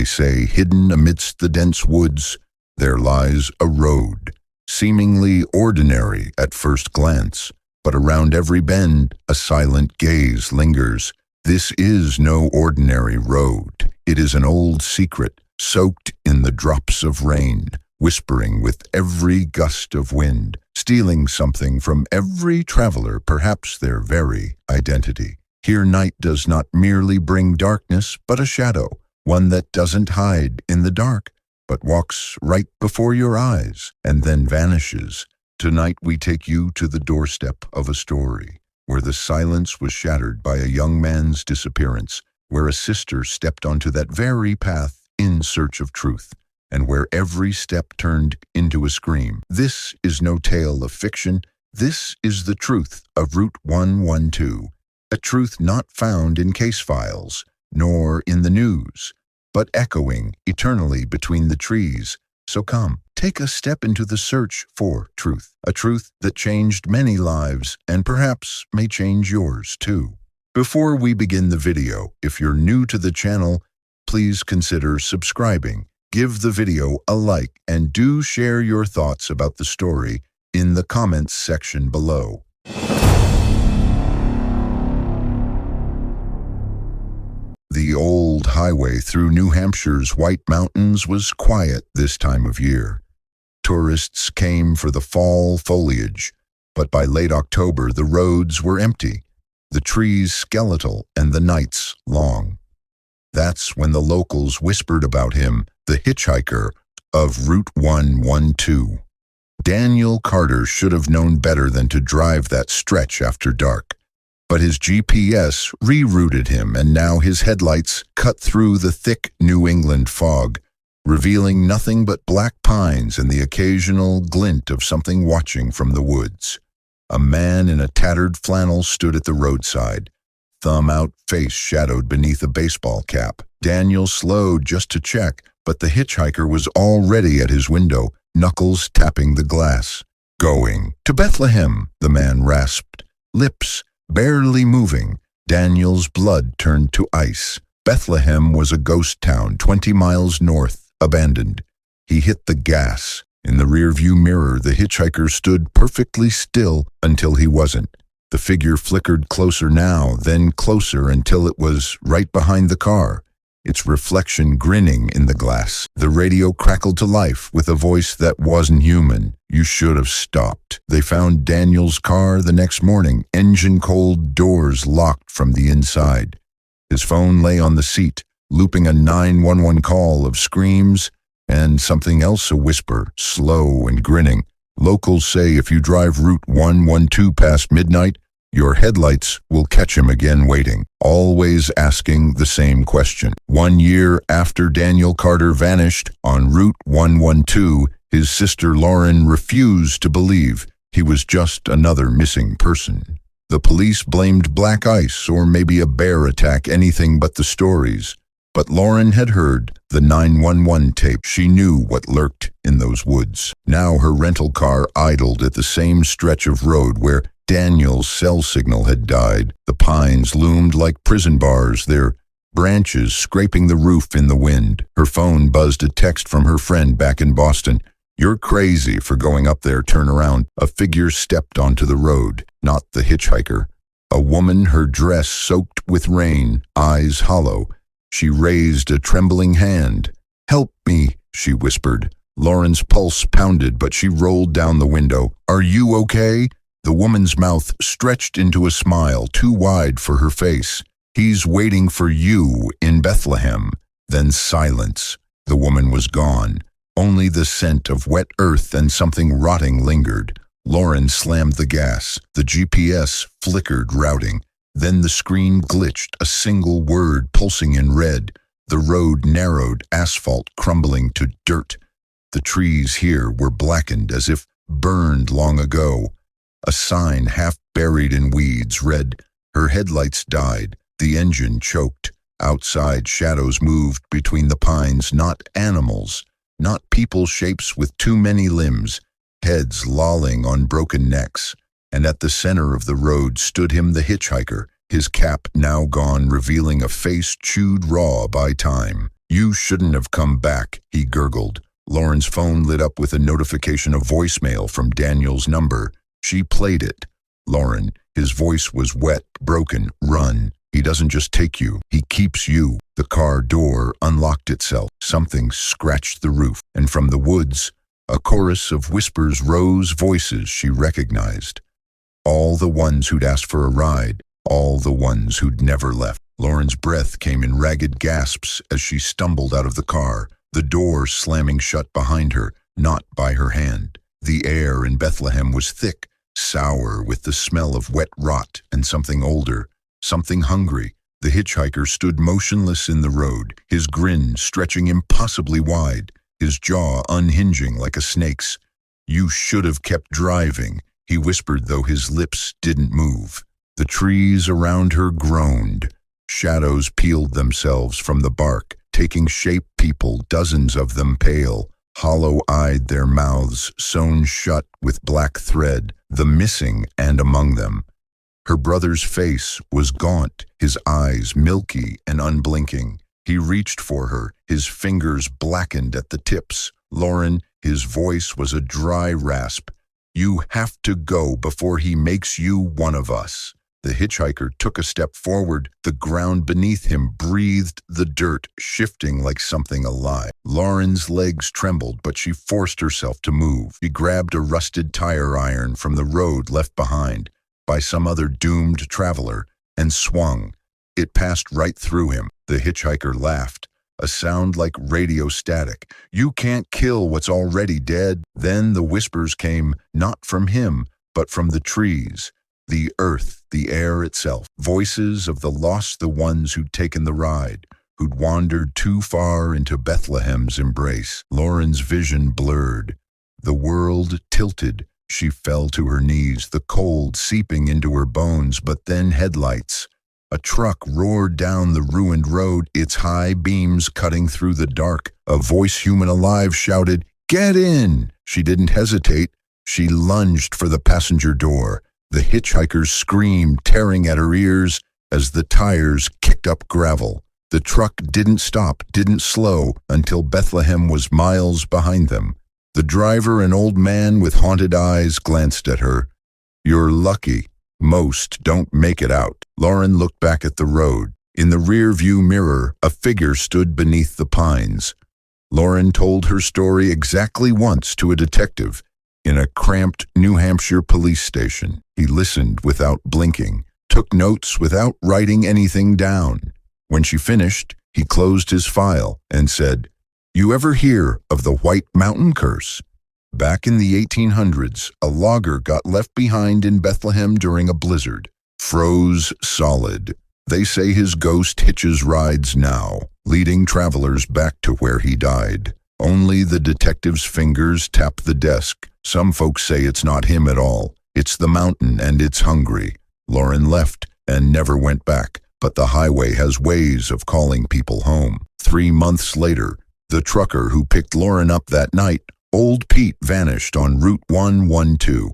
they say, hidden amidst the dense woods, there lies a road, seemingly ordinary at first glance, but around every bend a silent gaze lingers. This is no ordinary road. It is an old secret, soaked in the drops of rain, whispering with every gust of wind, stealing something from every traveler, perhaps their very identity. Here night does not merely bring darkness, but a shadow, one that doesn't hide in the dark, but walks right before your eyes and then vanishes. Tonight we take you to the doorstep of a story, where the silence was shattered by a young man's disappearance, where a sister stepped onto that very path in search of truth, and where every step turned into a scream. This is no tale of fiction. This is the truth of Route 112, a truth not found in case files, nor in the news, but echoing eternally between the trees. So come, take a step into the search for truth, a truth that changed many lives and perhaps may change yours too. Before we begin the video, if you're new to the channel, please consider subscribing, give the video a like, and do share your thoughts about the story in the comments section below. The old highway through New Hampshire's White Mountains was quiet this time of year. Tourists came for the fall foliage, but by late October the roads were empty, the trees skeletal, and the nights long. That's when the locals whispered about him, the hitchhiker of Route 112. Daniel Carter should have known better than to drive that stretch after dark. But his GPS rerouted him, and now his headlights cut through the thick New England fog, revealing nothing but black pines and the occasional glint of something watching from the woods. A man in a tattered flannel stood at the roadside, thumb-out face shadowed beneath a baseball cap. Daniel slowed just to check, but the hitchhiker was already at his window, knuckles tapping the glass. "Going to Bethlehem," the man rasped, lips barely moving. Daniel's blood turned to ice. Bethlehem was a ghost town 20 miles north, abandoned. He hit the gas. In the rearview mirror, the hitchhiker stood perfectly still until he wasn't. The figure flickered closer now, then closer until it was right behind the car, its reflection grinning in the glass. The radio crackled to life with a voice that wasn't human. "You should have stopped." They found Daniel's car the next morning, engine cold, doors locked from the inside. His phone lay on the seat, looping a 911 call of screams and something else, a whisper, slow and grinning. "Locals say if you drive Route 112 past midnight, your headlights will catch him again waiting," always asking the same question. 1 year after Daniel Carter vanished on Route 112, his sister Lauren refused to believe he was just another missing person. The police blamed black ice or maybe a bear attack, anything but the stories. But Lauren had heard the 911 tape. She knew what lurked in those woods. Now her rental car idled at the same stretch of road where Daniel's cell signal had died. The pines loomed like prison bars, their branches scraping the roof in the wind. Her phone buzzed a text from her friend back in Boston. "You're crazy for going up there, turn around." A figure stepped onto the road, not the hitchhiker. A woman, her dress soaked with rain, eyes hollow. She raised a trembling hand. "Help me," she whispered. Lauren's pulse pounded, but she rolled down the window. "Are you okay?" The woman's mouth stretched into a smile too wide for her face. "He's waiting for you in Bethlehem." Then silence. The woman was gone. Only the scent of wet earth and something rotting lingered. Lauren slammed the gas. The GPS flickered, routing. Then the screen glitched, a single word pulsing in red. The road narrowed, asphalt crumbling to dirt. The trees here were blackened as if burned long ago. A sign half buried in weeds read, "Her headlights died." The engine choked. Outside, shadows moved between the pines, not animals, not people, shapes with too many limbs, heads lolling on broken necks. And at the center of the road stood him, the hitchhiker, his cap now gone, revealing a face chewed raw by time. "You shouldn't have come back," he gurgled. Lauren's phone lit up with a notification of voicemail from Daniel's number. She played it. "Lauren," his voice was wet, broken. "Run. He doesn't just take you, he keeps you." The car door unlocked itself. Something scratched the roof, and from the woods, a chorus of whispers rose, voices she recognized. All the ones who'd asked for a ride, all the ones who'd never left. Lauren's breath came in ragged gasps as she stumbled out of the car, the door slamming shut behind her, not by her hand. The air in Bethlehem was thick, sour with the smell of wet rot and something older, something hungry. The hitchhiker stood motionless in the road, his grin stretching impossibly wide, his jaw unhinging like a snake's. "You should have kept driving," he whispered, though his lips didn't move. The trees around her groaned. Shadows peeled themselves from the bark, taking shape. People, dozens of them pale, hollow-eyed, their mouths sewn shut with black thread, the missing and among them. Her brother's face was gaunt, his eyes milky and unblinking. He reached for her, his fingers blackened at the tips. "Lauren," his voice was a dry rasp. "You have to go before he makes you one of us." The hitchhiker took a step forward. The ground beneath him breathed the dirt, shifting like something alive. Lauren's legs trembled, but she forced herself to move. She grabbed a rusted tire iron from the road left behind by some other doomed traveler and swung. It passed right through him. The hitchhiker laughed, a sound like radio static. "You can't kill what's already dead." Then the whispers came, not from him, but from the trees, the earth, the air itself. Voices of the lost, the ones who'd taken the ride, who'd wandered too far into Bethlehem's embrace. Lauren's vision blurred. The world tilted. She fell to her knees, the cold seeping into her bones. But then headlights. A truck roared down the ruined road, its high beams cutting through the dark. A voice, human alive, shouted, "Get in!" She didn't hesitate. She lunged for the passenger door. The hitchhiker's scream tearing at her ears as the tires kicked up gravel. The truck didn't stop, didn't slow, until Bethlehem was miles behind them. The driver, an old man with haunted eyes, glanced at her. "You're lucky. Most don't make it out." Lauren looked back at the road. In the rear-view mirror, a figure stood beneath the pines. Lauren told her story exactly once to a detective in a cramped New Hampshire police station. He listened without blinking, took notes without writing anything down. When she finished, he closed his file and said, "You ever hear of the White Mountain Curse?" Back in the 1800s, a logger got left behind in Bethlehem during a blizzard. Froze solid. They say his ghost hitches rides now, leading travelers back to where he died. Only the detective's fingers tap the desk. Some folks say it's not him at all. It's the mountain and it's hungry. Lauren left and never went back, but the highway has ways of calling people home. 3 months later, the trucker who picked Lauren up that night, Old Pete, vanished on Route 112.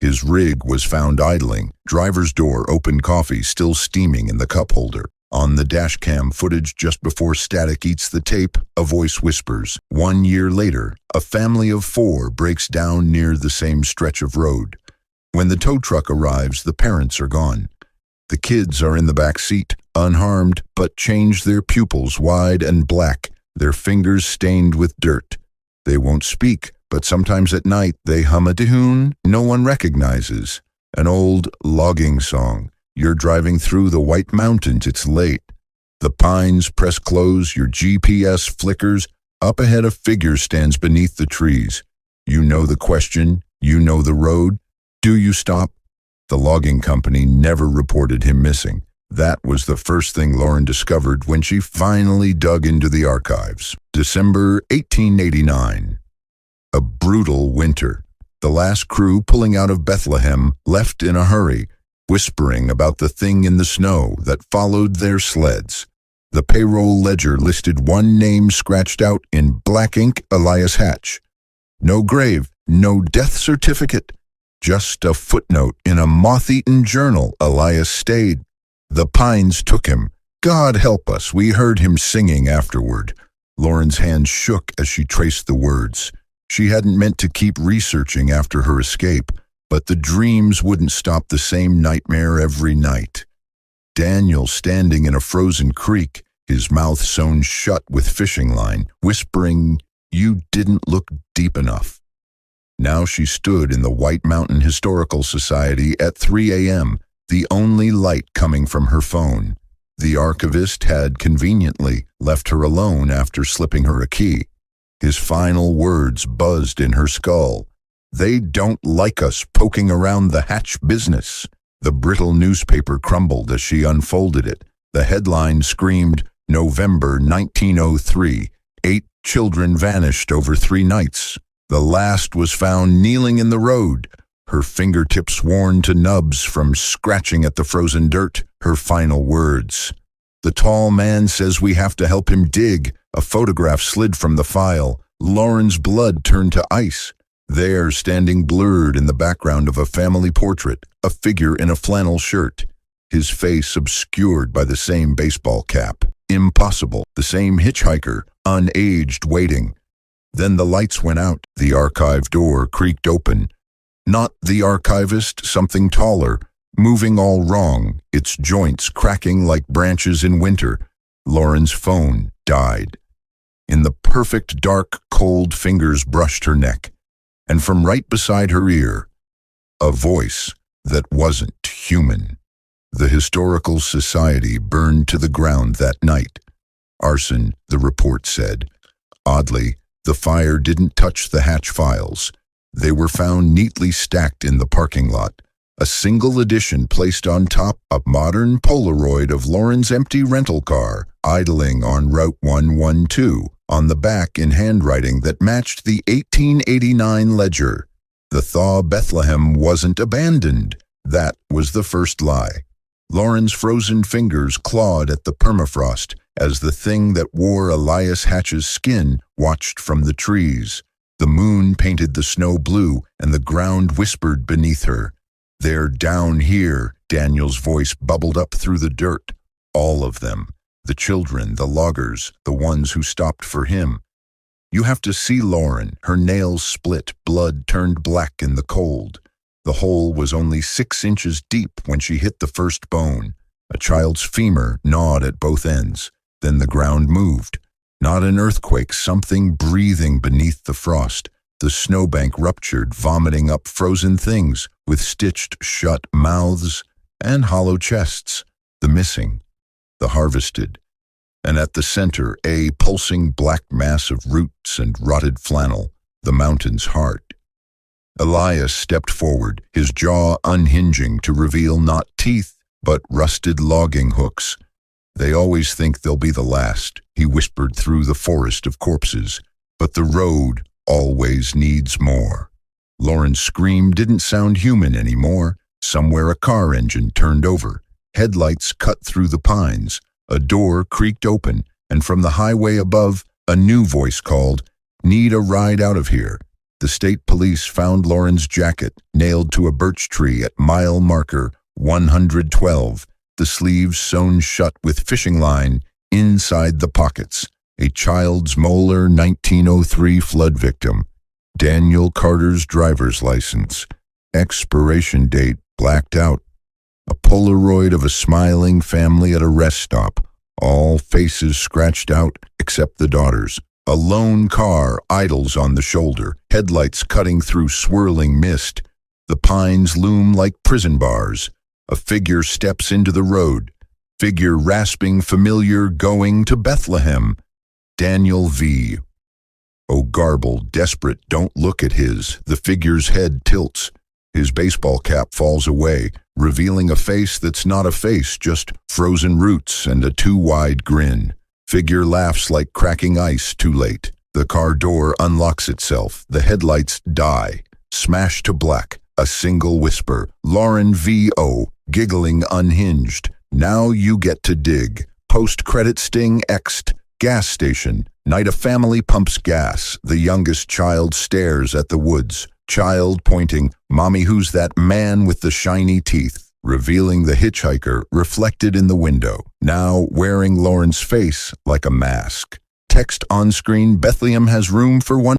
His rig was found idling, driver's door open, coffee still steaming in the cup holder. On the dashcam footage just before static eats the tape, a voice whispers. 1 year later, a family of 4 breaks down near the same stretch of road. When the tow truck arrives, the parents are gone. The kids are in the back seat, unharmed, but change their pupils wide and black, their fingers stained with dirt. They won't speak, but sometimes at night they hum a tune no one recognizes. An old logging song. You're driving through the White Mountains, it's late. The pines press close, your GPS flickers. Up ahead a figure stands beneath the trees. You know the question, you know the road. Do you stop? The logging company never reported him missing. That was the first thing Lauren discovered when she finally dug into the archives. December 1889. A brutal winter. The last crew pulling out of Bethlehem left in a hurry, whispering about the thing in the snow that followed their sleds. The payroll ledger listed one name scratched out in black ink: Elias Hatch. No grave, no death certificate, just a footnote in a moth-eaten journal. Elias stayed. The pines took him. God help us, we heard him singing afterward. Lauren's hand shook as she traced the words. She hadn't meant to keep researching after her escape, but the dreams wouldn't stop the same nightmare every night. Daniel standing in a frozen creek, his mouth sewn shut with fishing line, whispering, "You didn't look deep enough." Now she stood in the White Mountain Historical Society at 3 a.m., the only light coming from her phone. The archivist had conveniently left her alone after slipping her a key. His final words buzzed in her skull. "They don't like us poking around the hatch business." The brittle newspaper crumbled as she unfolded it. The headline screamed, "November 1903, 8 children vanished over 3 nights. The last was found kneeling in the road, her fingertips worn to nubs from scratching at the frozen dirt." Her final words. "The tall man says we have to help him dig." A photograph slid from the file. Lauren's blood turned to ice. There, standing blurred in the background of a family portrait, a figure in a flannel shirt, his face obscured by the same baseball cap. Impossible. The same hitchhiker, unaged, waiting. Then the lights went out. The archive door creaked open. Not the archivist, something taller, moving all wrong, its joints cracking like branches in winter. Lauren's phone died. In the perfect dark, cold fingers brushed her neck, and from right beside her ear, a voice that wasn't human. The Historical Society burned to the ground that night. Arson, the report said. Oddly, the fire didn't touch the hatch files. They were found neatly stacked in the parking lot. A single edition placed on top, a modern Polaroid of Lauren's empty rental car, idling on Route 112, on the back in handwriting that matched the 1889 ledger. The Thaw Bethlehem wasn't abandoned. That was the first lie. Lauren's frozen fingers clawed at the permafrost as the thing that wore Elias Hatch's skin watched from the trees. The moon painted the snow blue, and the ground whispered beneath her. "They're down here," Daniel's voice bubbled up through the dirt. All of them. The children, the loggers, the ones who stopped for him. You have to see Lauren. Her nails split, blood turned black in the cold. The hole was only 6 inches deep when she hit the first bone. A child's femur gnawed at both ends. Then the ground moved. Not an earthquake, something breathing beneath the frost. The snowbank ruptured, vomiting up frozen things with stitched shut mouths and hollow chests. The missing, the harvested. And at the center, a pulsing black mass of roots and rotted flannel, the mountain's heart. Elias stepped forward, his jaw unhinging to reveal not teeth, but rusted logging hooks. "They always think they'll be the last," he whispered through the forest of corpses. "But the road always needs more." Lauren's scream didn't sound human anymore. Somewhere a car engine turned over. Headlights cut through the pines. A door creaked open, and from the highway above, a new voice called, "Need a ride out of here." The state police found Lauren's jacket nailed to a birch tree at mile marker 112, the sleeves sewn shut with fishing line inside the pockets. A child's molar 1903 flood victim. Daniel Carter's driver's license. Expiration date blacked out. A Polaroid of a smiling family at a rest stop. All faces scratched out except the daughter's. A lone car idles on the shoulder, headlights cutting through swirling mist. The pines loom like prison bars. A figure steps into the road. Figure rasping familiar, going to Bethlehem. Daniel V. Oh, garbled, desperate, don't look at his. The figure's head tilts. His baseball cap falls away, revealing a face that's not a face, just frozen roots and a too-wide grin. Figure laughs like cracking ice too late. The car door unlocks itself. The headlights die. Smash to black. A single whisper. Lauren V.O. giggling unhinged. Now you get to dig. Post-credit sting X'd. Gas station. Night a family pumps gas. The youngest child stares at the woods. Child pointing, "Mommy, who's that man with the shiny teeth?" Revealing the hitchhiker reflected in the window, now wearing Lauren's face like a mask. Text on screen, Bethlehem has room for one.